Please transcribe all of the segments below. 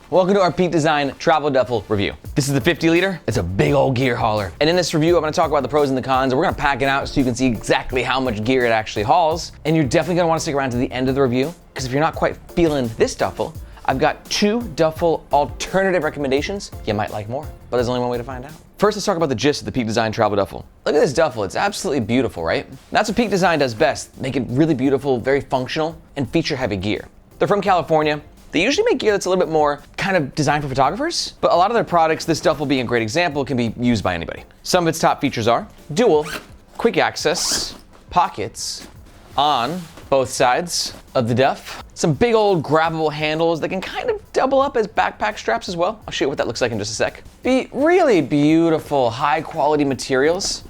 Welcome to our Pakt Design Travel Duffel review. This is the 50 liter. It's a big old gear hauler. And in this review, I'm gonna talk about the pros and the cons, and we're gonna pack it out so you can see exactly how much gear it actually hauls. And you're definitely gonna wanna stick around to the end of the review, because if you're not quite feeling this duffel, I've got 2 duffel alternative recommendations you might like more, but there's only one way to find out. First, let's talk about the gist of the Pakt Design Travel Duffel. Look at this duffel, it's absolutely beautiful, right? That's what Pakt Design does best, make it really beautiful, very functional, and feature heavy gear. They're from California. They usually make gear that's a little bit more kind of designed for photographers, but a lot of their products, this duffel being a great example, can be used by anybody. Some of its top features are dual, quick access, pockets on both sides of the duff, some big old grabbable handles that can kind of double up as backpack straps as well. I'll show you what that looks like in just a sec. Really beautiful, high quality materials,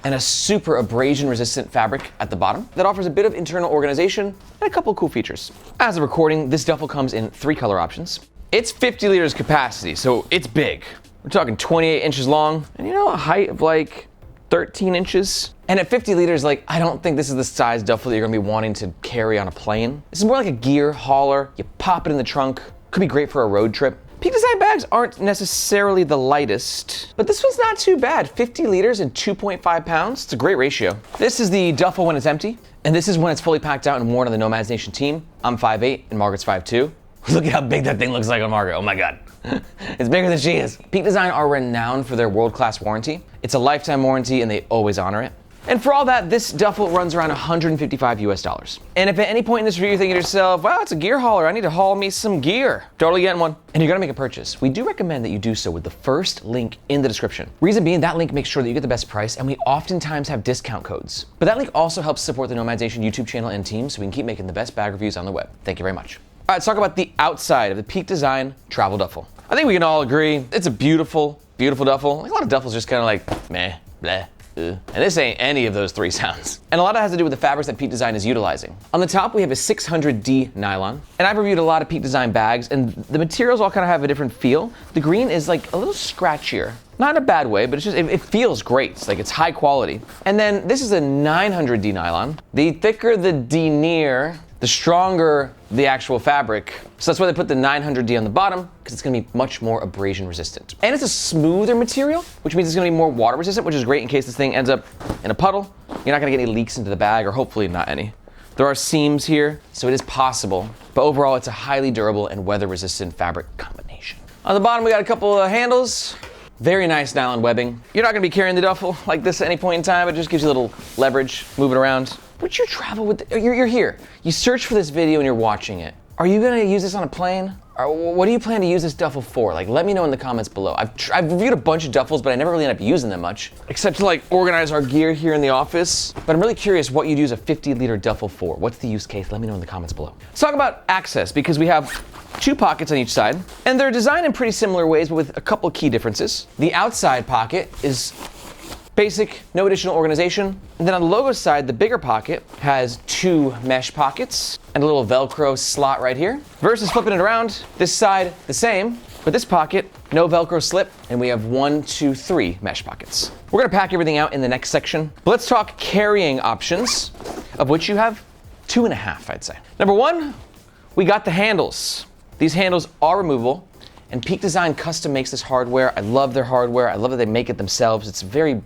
and a super abrasion resistant fabric at the bottom that offers a bit of internal organization and a couple of cool features. As of recording, this duffel comes in 3 color options. It's 50 liters capacity, so it's big. We're talking 28 inches long, and a height of like 13 inches. And at 50 liters, like, I don't think this is the size duffel that you're gonna be wanting to carry on a plane. This is more like a gear hauler. You pop it in the trunk. Could be great for a road trip. Pakt Design bags aren't necessarily the lightest, but this one's not too bad. 50 liters and 2.5 pounds. It's a great ratio. This is the duffel when it's empty, and this is when it's fully packed out and worn on the Nomads Nation team. I'm 5'8", and Margaret's 5'2". Look at how big that thing looks like on Margaret. Oh my God. It's bigger than she is. Pakt Design are renowned for their world-class warranty. It's a lifetime warranty, and they always honor it. And for all that, this duffel runs around $155 US. And if at any point in this review you're thinking to yourself, wow, it's a gear hauler, I need to haul me some gear, totally getting one. And you're gonna make a purchase, we do recommend that you do so with the first link in the description. Reason being, that link makes sure that you get the best price, and we oftentimes have discount codes. But that link also helps support the Nomads Nation YouTube channel and team, so we can keep making the best bag reviews on the web. Thank you very much. All right, let's talk about the outside of the Pakt Design Travel Duffel. I think we can all agree, it's a beautiful, beautiful duffel. Like, a lot of duffels just kind of like, meh, bleh. And this ain't any of those 3 sounds. And a lot of it has to do with the fabrics that Pakt Design is utilizing. On the top, we have a 600D nylon. And I've reviewed a lot of Pakt Design bags, and the materials all kind of have a different feel. The green is like a little scratchier. Not in a bad way, but it's just, it feels great. It's like it's high quality. And then this is a 900D nylon. The thicker the denier, the stronger the actual fabric. So that's why they put the 900D on the bottom, because it's gonna be much more abrasion resistant. And it's a smoother material, which means it's gonna be more water resistant, which is great in case this thing ends up in a puddle. You're not gonna get any leaks into the bag, or hopefully not any. There are seams here, so it is possible, but overall it's a highly durable and weather resistant fabric combination. On the bottom, we got a couple of handles. Very nice nylon webbing. You're not gonna be carrying the duffel like this at any point in time. It just gives you a little leverage, move it around. But you travel with, you're here. You search for this video and you're watching it. Are you gonna use this on a plane? Or what do you plan to use this duffel for? Like, let me know in the comments below. I've reviewed a bunch of duffels, but I never really end up using them much, except to like organize our gear here in the office. But I'm really curious what you'd use a 50 liter duffel for. What's the use case? Let me know in the comments below. Let's talk about access, because we have 2 pockets on each side, and they're designed in pretty similar ways, but with a couple key differences. The outside pocket is basic, no additional organization. And then on the logo side, the bigger pocket has 2 mesh pockets and a little Velcro slot right here. Versus flipping it around, this side the same, but this pocket, no Velcro slip, and we have 1, 2, 3 mesh pockets. We're gonna pack everything out in the next section. But let's talk carrying options, of which you have 2.5, I'd say. Number 1, we got the handles. These handles are removable, and Pakt Design custom makes this hardware. I love their hardware. I love that they make it themselves. It's a very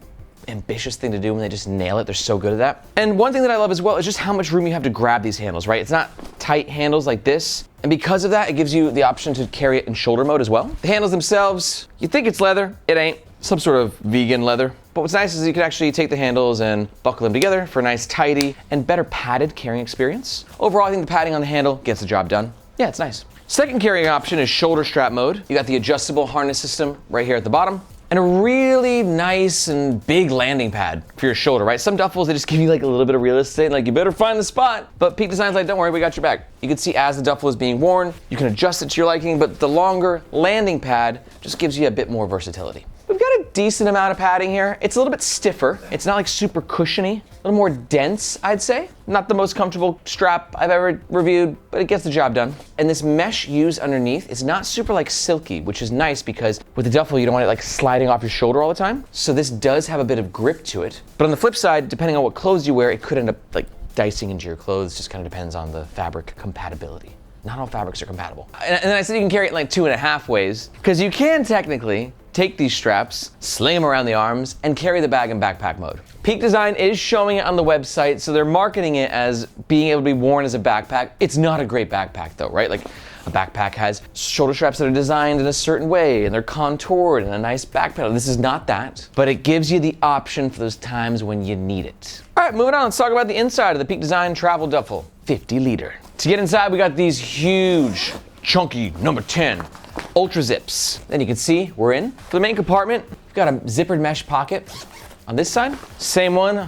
ambitious thing to do when they just nail it. They're so good at that. And one thing that I love as well is just how much room you have to grab these handles, right? It's not tight handles like this. And because of that, it gives you the option to carry it in shoulder mode as well. The handles themselves, you think it's leather, it ain't. Some sort of vegan leather. But what's nice is you can actually take the handles and buckle them together for a nice, tidy, and better padded carrying experience. Overall, I think the padding on the handle gets the job done. Yeah, it's nice. Second carrying option is shoulder strap mode. You got the adjustable harness system right here at the bottom, and a really nice and big landing pad for your shoulder, right? Some duffels, they just give you like a little bit of real estate, like you better find the spot. But Pakt Design's like, don't worry, we got your back. You can see as the duffel is being worn, you can adjust it to your liking, but the longer landing pad just gives you a bit more versatility. We've got a decent amount of padding here. It's a little bit stiffer. It's not like super cushiony, a little more dense, I'd say. Not the most comfortable strap I've ever reviewed, but it gets the job done. And this mesh used underneath is not super like silky, which is nice because with the duffel, you don't want it like sliding off your shoulder all the time. So this does have a bit of grip to it. But on the flip side, depending on what clothes you wear, it could end up like dicing into your clothes. Just kind of depends on the fabric compatibility. not all fabrics are compatible. And then I said you can carry it in like 2.5 ways, because you can technically take these straps, sling them around the arms, and carry the bag in backpack mode. Peak Design is showing it on the website, so they're marketing it as being able to be worn as a backpack. It's not a great backpack though, right? Like a backpack has shoulder straps that are designed in a certain way, and they're contoured and a nice back pedal. This is not that, but it gives you the option for those times when you need it. All right, moving on, let's talk about the inside of the Peak Design Travel Duffel 50 liter. To get inside, we got these huge, chunky number 10 Ultra Zips. Then you can see we're in. For the main compartment, we've got a zippered mesh pocket on this side, same one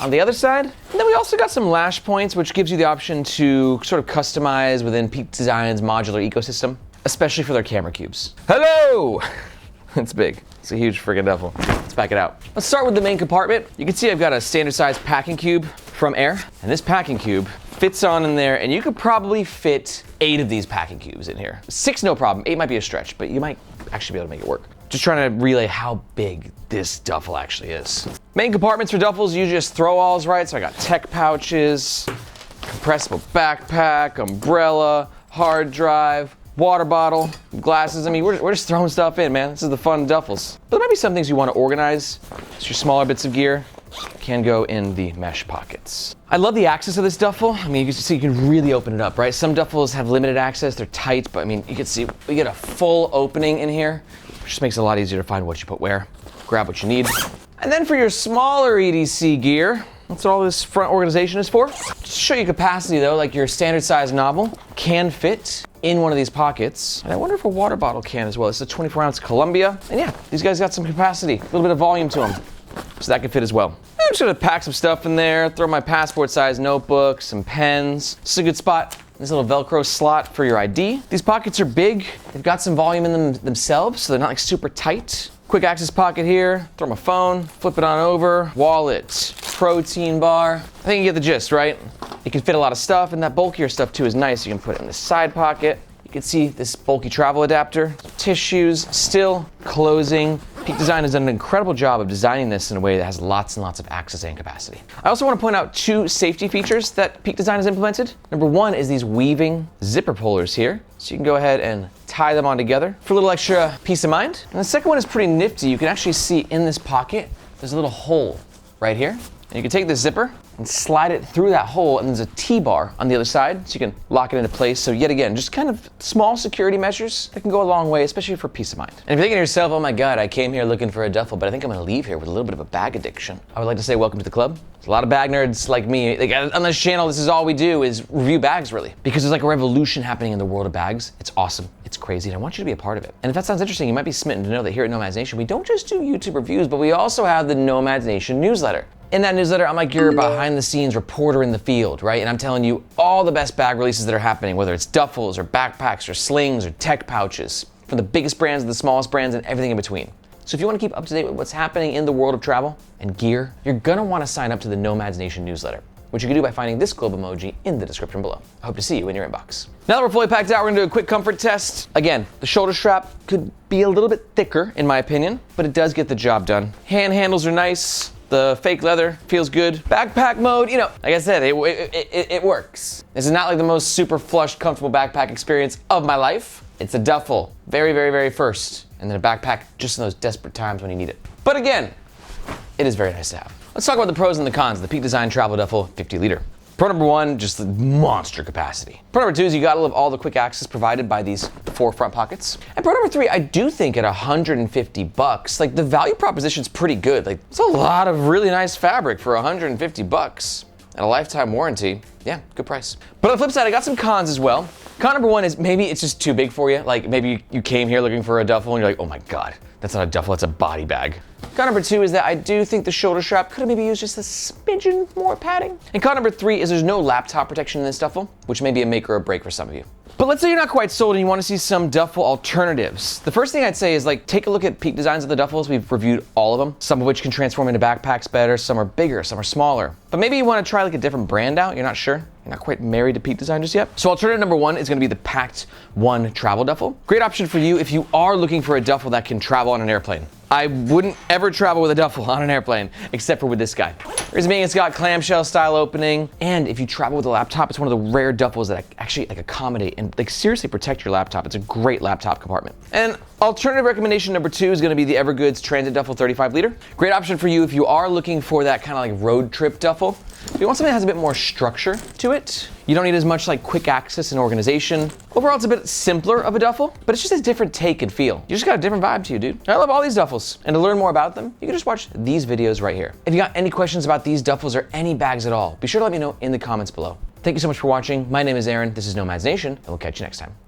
on the other side. And then we also got some lash points, which gives you the option to sort of customize within Peak Design's modular ecosystem, especially for their camera cubes. Hello! It's big. It's a huge friggin' duffel. Let's back it out. Let's start with the main compartment. You can see I've got a standard size packing cube from Air, and this packing cube fits on in there, and you could probably fit 8 of these packing cubes in here. 6, no problem. 8 might be a stretch, but you might actually be able to make it work. Just trying to relay how big this duffel actually is. Main compartments for duffels, you just throw alls, right? So I got tech pouches, compressible backpack, umbrella, hard drive, water bottle, glasses. I mean, we're just throwing stuff in, man. This is the fun of duffels. But there might be some things you want to organize. So your smaller bits of gear can go in the mesh pockets. I love the access of this duffel. I mean, you can see you can really open it up, right? Some duffels have limited access, they're tight, but I mean, you can see we get a full opening in here, which just makes it a lot easier to find what you put where, grab what you need. And then for your smaller EDC gear, that's what all this front organization is for. Just to show you capacity though, like your standard size novel can fit in one of these pockets. And I wonder if a water bottle can as well. It's a 24-ounce Columbia. And yeah, these guys got some capacity, a little bit of volume to them. So that can fit as well. I'm just gonna pack some stuff in there, throw my passport size notebook, some pens. This is a good spot. This little Velcro slot for your ID. These pockets are big. They've got some volume in them themselves, so they're not like super tight. Quick access pocket here, throw my phone, flip it on over, wallet, protein bar. I think you get the gist, right? It can fit a lot of stuff, and that bulkier stuff too is nice. You can put it in the side pocket. You can see this bulky travel adapter, tissues, still closing. Peak Design has done an incredible job of designing this in a way that has lots and lots of access and capacity. I also want to point out 2 safety features that Peak Design has implemented. Number 1 is these weaving zipper pullers here. So you can go ahead and tie them on together for a little extra peace of mind. And the second one is pretty nifty. You can actually see in this pocket, there's a little hole right here. And you can take this zipper and slide it through that hole, and there's a T-bar on the other side, so you can lock it into place. So yet again, just kind of small security measures that can go a long way, especially for peace of mind. And if you're thinking to yourself, oh my God, I came here looking for a duffel, but I think I'm gonna leave here with a little bit of a bag addiction, I would like to say welcome to the club. There's a lot of bag nerds like me. Like on this channel, this is all we do is review bags really, because there's like a revolution happening in the world of bags. It's awesome, it's crazy, and I want you to be a part of it. And if that sounds interesting, you might be smitten to know that here at Nomads Nation, we don't just do YouTube reviews, but we also have the Nomads Nation newsletter. In that newsletter, I'm like your behind-the-scenes reporter in the field, right? And I'm telling you all the best bag releases that are happening, whether it's duffels or backpacks or slings or tech pouches, from the biggest brands to the smallest brands and everything in between. So if you want to keep up to date with what's happening in the world of travel and gear, you're gonna want to sign up to the Nomads Nation newsletter, which you can do by finding this globe emoji in the description below. I hope to see you in your inbox. Now that we're fully packed out, we're gonna do a quick comfort test. Again, the shoulder strap could be a little bit thicker in my opinion, but it does get the job done. Hand handles are nice. The fake leather feels good. Backpack mode, you know, like I said, it works. This is not like the most super flush, comfortable backpack experience of my life. It's a duffel, very, very, very first, and then a backpack just in those desperate times when you need it. But again, it is very nice to have. Let's talk about the pros and the cons of the Peak Design Travel Duffel 50 liter. Pro number 1, just the monster capacity. Pro number 2 is you gotta love all the quick access provided by these 4 front pockets. And pro number 3, I do think at $150, like the value proposition's pretty good. Like it's a lot of really nice fabric for $150 and a lifetime warranty. Yeah, good price. But on the flip side, I got some cons as well. Con number 1 is maybe it's just too big for you. Like maybe you came here looking for a duffel and you're like, oh my God, that's not a duffel, that's a body bag. Con number 2 is that I do think the shoulder strap could have maybe used just a smidgen more padding. And con number 3 is there's no laptop protection in this duffel, which may be a make or a break for some of you. But let's say you're not quite sold and you want to see some duffel alternatives. The first thing I'd say is like take a look at Peak Designs of the duffels. We've reviewed all of them, some of which can transform into backpacks better, some are bigger, some are smaller. But maybe you want to try like a different brand out, you're not sure. You're not quite married to Peak Design just yet. So alternative number 1 is going to be the Pakt 1 travel duffel. Great option for you if you are looking for a duffel that can travel on an airplane. I wouldn't ever travel with a duffel on an airplane, except for with this guy. Reason being, it's got clamshell style opening, and if you travel with a laptop, it's one of the rare duffels that actually accommodate and seriously protect your laptop. It's a great laptop compartment. And alternative recommendation number 2 is gonna be the Evergoods Transit Duffel 35 liter. Great option for you if you are looking for that kind of like road trip duffel. If you want something that has a bit more structure to it, you don't need as much like quick access and organization. Overall, it's a bit simpler of a duffel, but it's just a different take and feel. You just got a different vibe to you, dude. I love all these duffels. And to learn more about them, you can just watch these videos right here. If you got any questions about these duffels or any bags at all, be sure to let me know in the comments below. Thank you so much for watching. My name is Aaron. This is Nomads Nation, and we'll catch you next time.